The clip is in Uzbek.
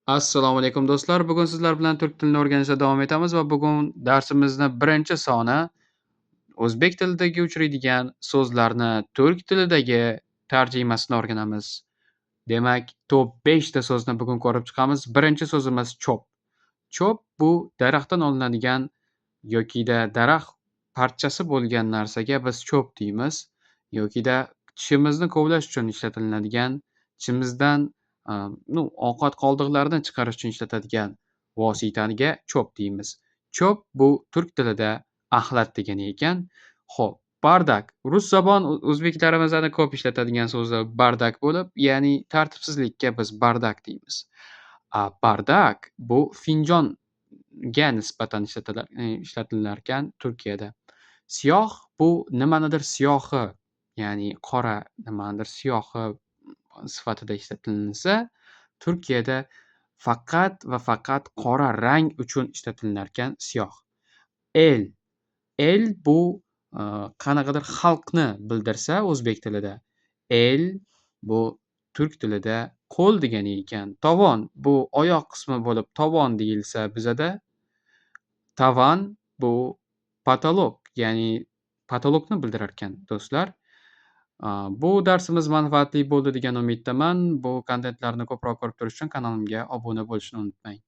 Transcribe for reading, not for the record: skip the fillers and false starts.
Assalomu alaykum do'stlar. Bugun sizlar bilan turk tilini o'rganishda davom etamiz va bugun darsimizni birinchi soni o'zbek tilidagi uchraydigan so'zlarni turk tilidagi tarjimasini o'rganamiz. Demak, top 5 ta so'zni bugun ko'rib chiqamiz. Birinchi so'zimiz cho'p. Cho'p bu daraxtdan olinadigan yokida daraxt parchasi bo'lgan narsaga biz cho'p deymiz. Yokida tishimizni kovlash uchun ishlatiladigan, tishimizdan, ovqat qoldiqlarini chiqarish uchun ishlatadigan vositaga cho'p deymiz. Cho'p bu turk tilida axlat degani ekan. Xo'p, bardak. Rus zabon o'zbeklarimizda ko'p ishlatadigan so'zi bardak bo'lib, ya'ni tartibsizlikka biz bardak deymiz. Bardak bu finjonga nisbatan ishlatilarkan Turkiyada. Siyoh bu nimanidir siyohi, ya'ni qora nimanidir siyohi sifatida ishlatilinsa, Turkiyada faqat va faqat qora rang uchun ishlatilarkan siyoh. El. El bu qanaqadir xalqni bildirsa o'zbek tilida. El bu turk tilida qo'l degani ekan. Tovon bu oyoq qismi bo'lib tovon deyilsa bizada, tavan bu patolog, ya'ni patologni bildirarkan do'stlar. Bu darsimiz manfaatli bo'ldi degan umiddaman. Bu kontentlarni ko'proq ko'rib turish uchun kanalimga obuna bo'lishni unutmang.